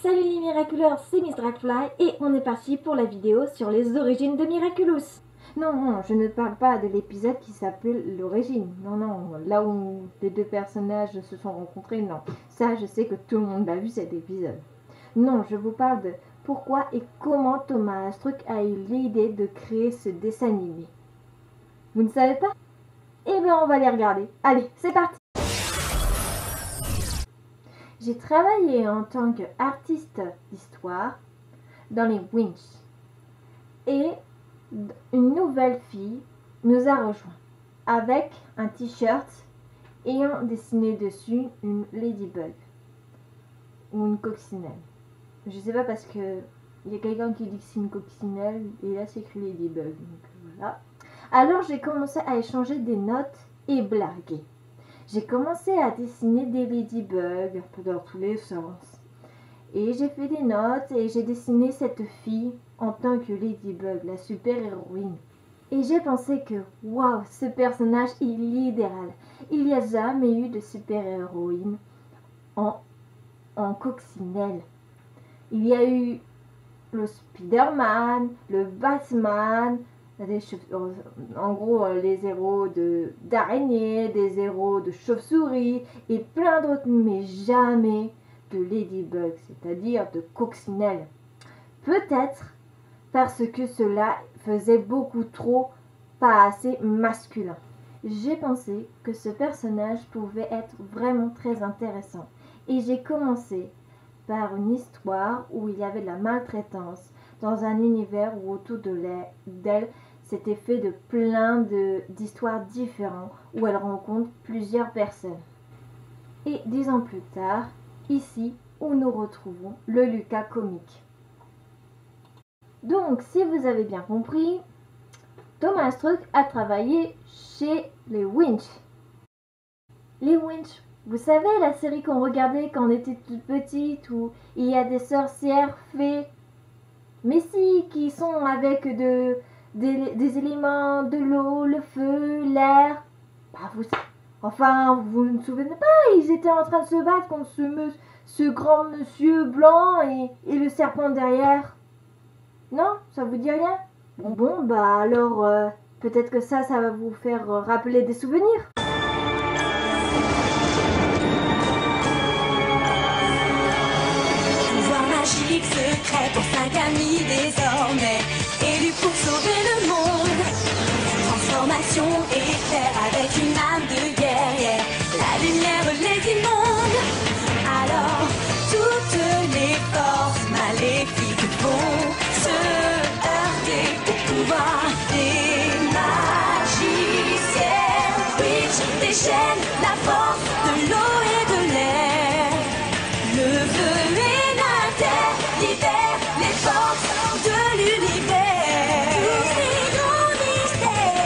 Salut les Miraculeurs, c'est Miss Dragfly et on est parti pour la vidéo sur les origines de Miraculous. Non, je ne parle pas de l'épisode qui s'appelle l'origine. Non, là où les deux personnages se sont rencontrés, non. Ça, je sais que tout le monde a vu cet épisode. Non, je vous parle de pourquoi et comment Thomas Astruc a eu l'idée de créer ce dessin animé. Vous ne savez pas? Eh bien, on va les regarder. Allez, c'est parti! J'ai travaillé en tant qu'artiste d'histoire dans les Winch. Et une nouvelle fille nous a rejoint avec un t-shirt ayant dessiné dessus une ladybug ou une coccinelle. Je sais pas parce que il y a quelqu'un qui dit que c'est une coccinelle et là c'est écrit ladybug. Donc voilà. Alors j'ai commencé à échanger des notes et blaguer. J'ai commencé à dessiner des ladybugs un peu dans tous les sens. Et j'ai fait des notes et j'ai dessiné cette fille en tant que Ladybug, la super-héroïne. Et j'ai pensé que, waouh, ce personnage est l'idéal. Il n'y a jamais eu de super-héroïne en coccinelle. Il y a eu le Spider-Man, le Batman, en gros les héros d'araignées, des héros de chauve-souris et plein d'autres, mais jamais de Ladybug, c'est-à-dire de coccinelle. Peut-être parce que cela faisait beaucoup trop, pas assez masculin. J'ai pensé que ce personnage pouvait être vraiment très intéressant et j'ai commencé par une histoire où il y avait de la maltraitance dans un univers où autour d'elle c'était fait de plein d'histoires différentes où elle rencontre plusieurs personnes. Et 10 ans plus tard, ici où nous retrouvons le Lucas comique. Donc, si vous avez bien compris, Thomas Astruc a travaillé chez les Winch. Les Winch, vous savez la série qu'on regardait quand on était toute petite où il y a des sorcières fées, mais si, qui sont avec des éléments de l'eau, le feu, l'air. Bah vous ne vous souvenez pas, ils étaient en train de se battre contre ce grand monsieur blanc et le serpent derrière. Non, ça vous dit rien? Bon, bah alors, peut-être que ça va vous faire rappeler des souvenirs. Pouvoir magique secret pour 5 amis désormais, élus pour sauver le monde. Transformation éclair avec une âme de guerrière, la lumière les inonde. Alors toutes les forces maléfiques vont se heurter au pouvoir des magiciens. Witch déchaîne la force de l'eau et de l'air. Le feu et la terre libèrent les forces de l'univers. Tous ces grands mystères.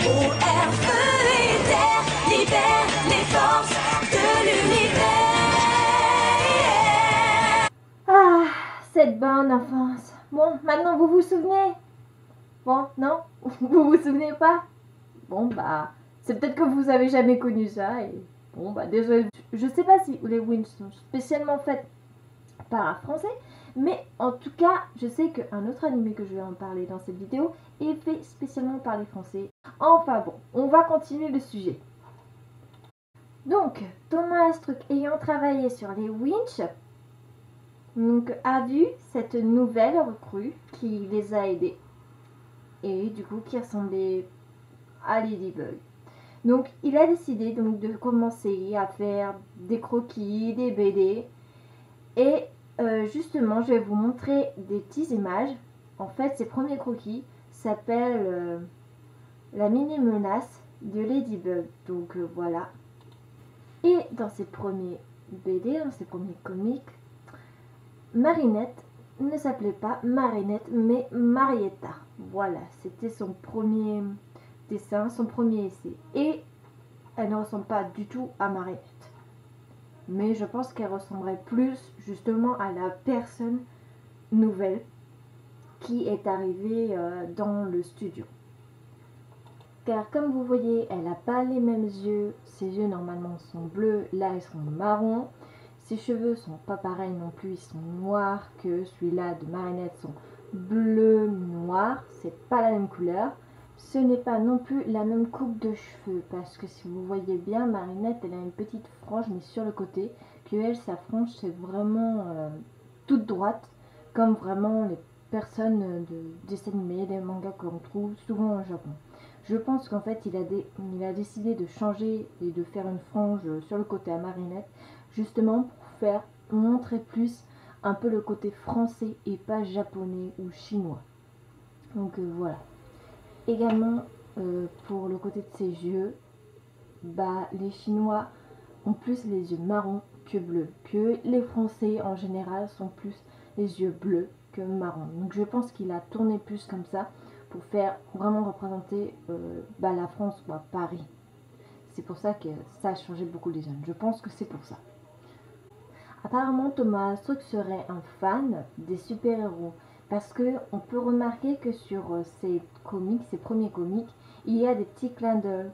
Eau, air, feu et terre libèrent les forces de l'univers. Ah, cette bonne enfance. Bon, maintenant vous vous souvenez? Bon, non? Vous vous souvenez pas? Bon, bah, c'est peut-être que vous avez jamais connu ça et bon, bah, désolé. Je sais pas si les Winch sont spécialement faites par un français, mais en tout cas, je sais qu'un autre animé que je vais en parler dans cette vidéo est fait spécialement par les Français. Enfin bon, on va continuer le sujet. Donc, Thomas Astruc ayant travaillé sur les Winch, donc, a vu cette nouvelle recrue qui les a aidés et du coup qui ressemblait à Ladybug. Donc il a décidé donc de commencer à faire des croquis, des BD et justement je vais vous montrer des petites images. En fait ces premiers croquis s'appellent la mini menace de Ladybug. Donc voilà. Et dans ces premiers BD, dans ces premiers comics, Marinette ne s'appelait pas Marinette mais Marietta. Voilà, c'était son premier dessin, son premier essai. Et elle ne ressemble pas du tout à Marinette. Mais je pense qu'elle ressemblerait plus justement à la personne nouvelle qui est arrivée dans le studio. Car comme vous voyez, elle n'a pas les mêmes yeux ses yeux normalement sont bleus, là ils sont marrons. Ses cheveux sont pas pareils non plus, ils sont noirs que celui-là de Marinette sont bleu noir, c'est pas la même couleur. Ce n'est pas non plus la même coupe de cheveux parce que si vous voyez bien, Marinette elle a une petite frange mais sur le côté, que elle sa frange c'est vraiment toute droite comme vraiment les personnes de dessins animés, des mangas qu'on trouve souvent au Japon. Je pense qu'en fait il a décidé de changer et de faire une frange sur le côté à Marinette justement pour faire montrer plus un peu le côté français et pas japonais ou chinois. Donc voilà. Également pour le côté de ses yeux, les Chinois ont plus les yeux marrons que bleus, que les Français en général sont plus les yeux bleus que marrons. Donc je pense qu'il a tourné plus comme ça pour faire vraiment représenter la France ou Paris. C'est pour ça que ça a changé beaucoup les jeunes. Je pense que c'est pour ça. Apparemment Thomas Astruc serait un fan des super-héros parce que on peut remarquer que sur ses premiers comics, il y a des petits clins d'œil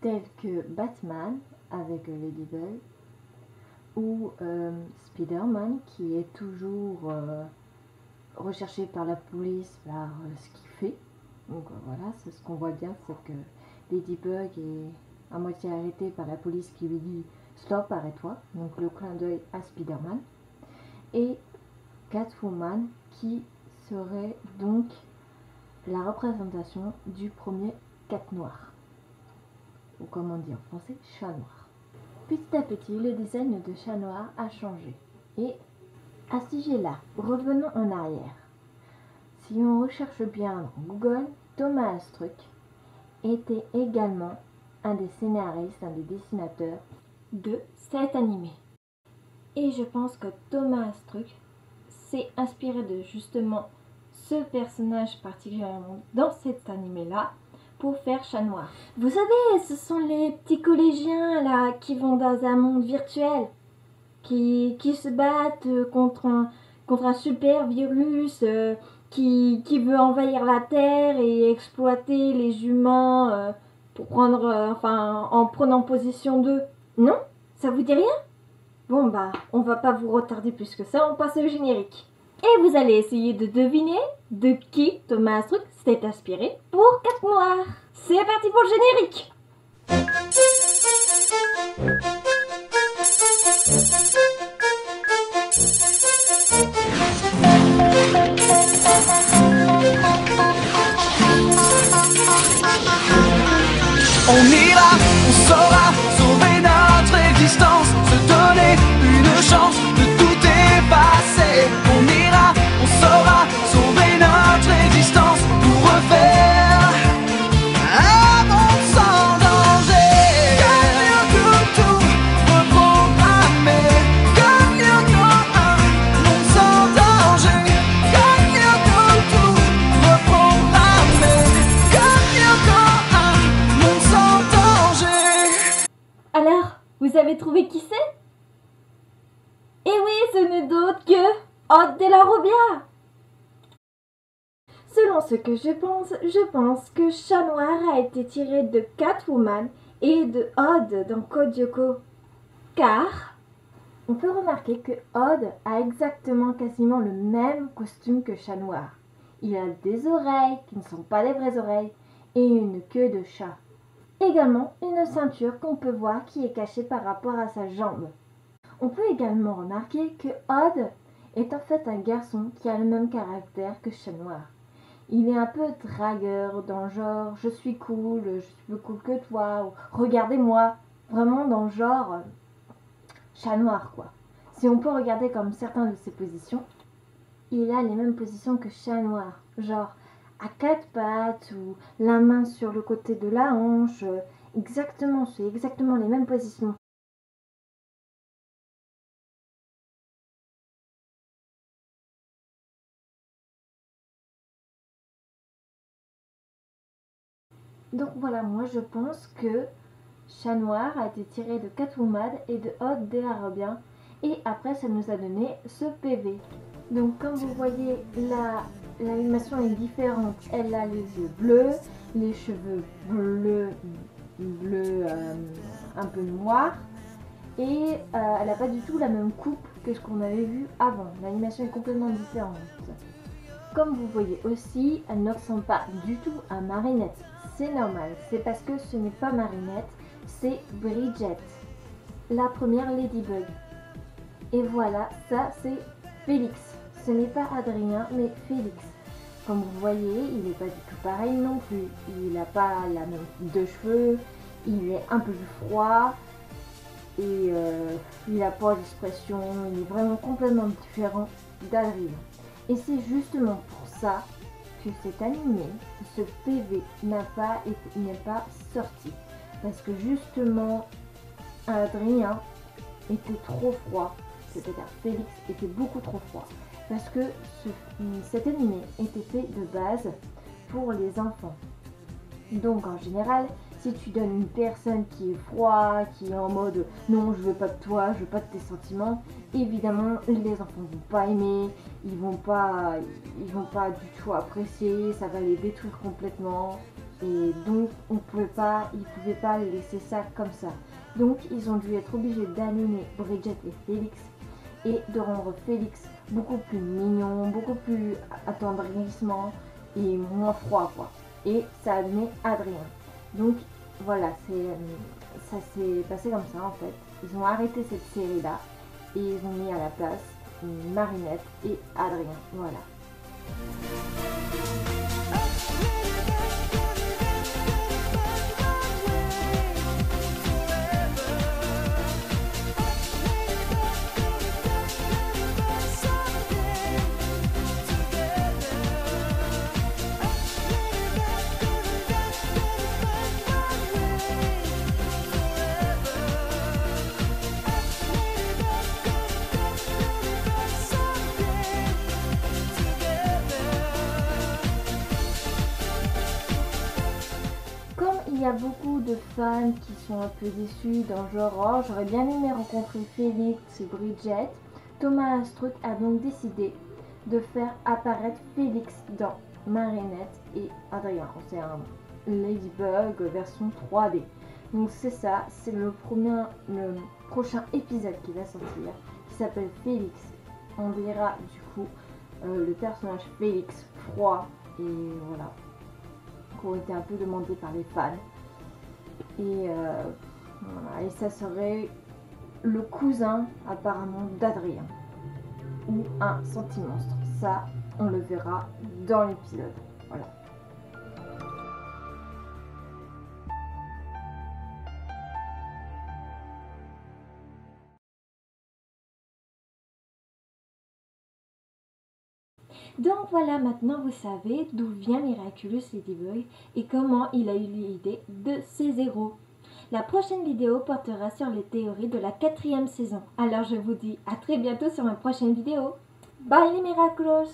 tels que Batman avec Ladybug ou Spider-Man qui est toujours recherché par la police par ce qu'il fait. Donc voilà, c'est ce qu'on voit bien, c'est que Ladybug est à moitié arrêté par la police qui lui dit stop, arrête-toi. Donc le clin d'œil à Spider-Man. Et Catwoman qui serait donc la représentation du premier Cat Noir. Ou comme on dit en français, chat noir. Petit à petit, le design de chat noir a changé. Et à ce sujet-là, revenons en arrière. Si on recherche bien dans Google, Thomas Astruc était également un des scénaristes, un des dessinateurs de cet animé. Et je pense que Thomas Astruc s'est inspiré de justement ce personnage particulièrement dans cet animé-là pour faire Chat Noir. Vous savez, ce sont les petits collégiens là qui vont dans un monde virtuel, qui se battent contre un super virus qui veut envahir la Terre et exploiter les humains pour en prenant possession d'eux. Non? Ça vous dit rien? Bon on va pas vous retarder plus que ça, on passe au générique. Et vous allez essayer de deviner de qui Thomas Astruc s'est inspiré pour Cat Noir. C'est parti pour le générique. On ira, on saura sauver notre existence, se donner une chance de tout effacer. On ira, on saura sauver notre existence pour refaire un monde sans danger. Comme tout reprogrammer, comme un monde sans danger. Comme tout reprogrammer, comme un monde sans danger. Alors, vous avez trouvé qui c'est? Eh oui, ce n'est d'autre que Odd de la Robia. Selon ce que je pense que Chat Noir a été tiré de Catwoman et de Odd dans Code Lyoko. Car on peut remarquer que Odd a exactement quasiment le même costume que Chat Noir. Il a des oreilles qui ne sont pas des vraies oreilles et une queue de chat. Également une ceinture qu'on peut voir qui est cachée par rapport à sa jambe. On peut également remarquer que Odd est en fait un garçon qui a le même caractère que Chat Noir. Il est un peu dragueur dans le genre je suis cool, je suis plus cool que toi, ou regardez-moi, vraiment dans le genre Chat Noir quoi. Si on peut regarder comme certaines de ses positions, il a les mêmes positions que Chat Noir, genre à quatre pattes ou la main sur le côté de la hanche, exactement, c'est exactement les mêmes positions. Donc voilà, moi je pense que Chat Noir a été tiré de Catwoman et de Odd de la Robia. Et après ça nous a donné ce PV. Donc comme vous voyez, l'animation est différente. Elle a les yeux bleus, les cheveux bleus bleu un peu noir. Et elle n'a pas du tout la même coupe que ce qu'on avait vu avant. L'animation est complètement différente. Comme vous voyez aussi, elle ne ressemble pas du tout à Marinette. C'est normal, c'est parce que ce n'est pas Marinette, c'est Bridget, la première Ladybug. Et voilà, ça c'est Félix. Ce n'est pas Adrien, mais Félix. Comme vous voyez, il n'est pas du tout pareil non plus. Il n'a pas la même coupe de cheveux, il est un peu plus froid. Et il n'a pas d'expression, il est vraiment complètement différent d'Adrien. Et c'est justement pour ça que cet animé, ce PV n'est pas sorti. Parce que justement, Adrien était trop froid, c'est-à-dire Félix était beaucoup trop froid. Parce que cet animé était fait de base pour les enfants. Donc en général, si tu donnes une personne qui est froide, qui est en mode non je veux pas de toi, je veux pas de tes sentiments, évidemment les enfants vont pas aimer, ils vont pas du tout apprécier, ça va les détruire complètement. Et donc ils pouvaient pas les laisser ça comme ça. Donc ils ont dû être obligés d'animer Bridget et Félix et de rendre Félix beaucoup plus mignon, beaucoup plus attendrissement et moins froid quoi. Et ça a donné Adrien. Donc voilà, ça s'est passé comme ça en fait. Ils ont arrêté cette série là et ils ont mis à la place Marinette et Adrien. Voilà. Il y a beaucoup de fans qui sont un peu déçus dans le genre oh, j'aurais bien aimé rencontrer Félix et Bridget. Thomas Astruc a donc décidé de faire apparaître Félix dans Marinette et Adrien. C'est un Ladybug version 3D. Donc c'est ça, c'est le prochain épisode qui va sortir, qui s'appelle Félix. On verra du coup le personnage Félix froid et voilà, qui ont été un peu demandé par les fans. Et voilà, et ça serait le cousin apparemment d'Adrien ou un sentimonstre. Ça, on le verra dans l'épisode. Voilà. Donc voilà, maintenant vous savez d'où vient Miraculous Ladybug et comment il a eu l'idée de ces héros. La prochaine vidéo portera sur les théories de la 4e saison. Alors je vous dis à très bientôt sur ma prochaine vidéo. Bye les Miraculous!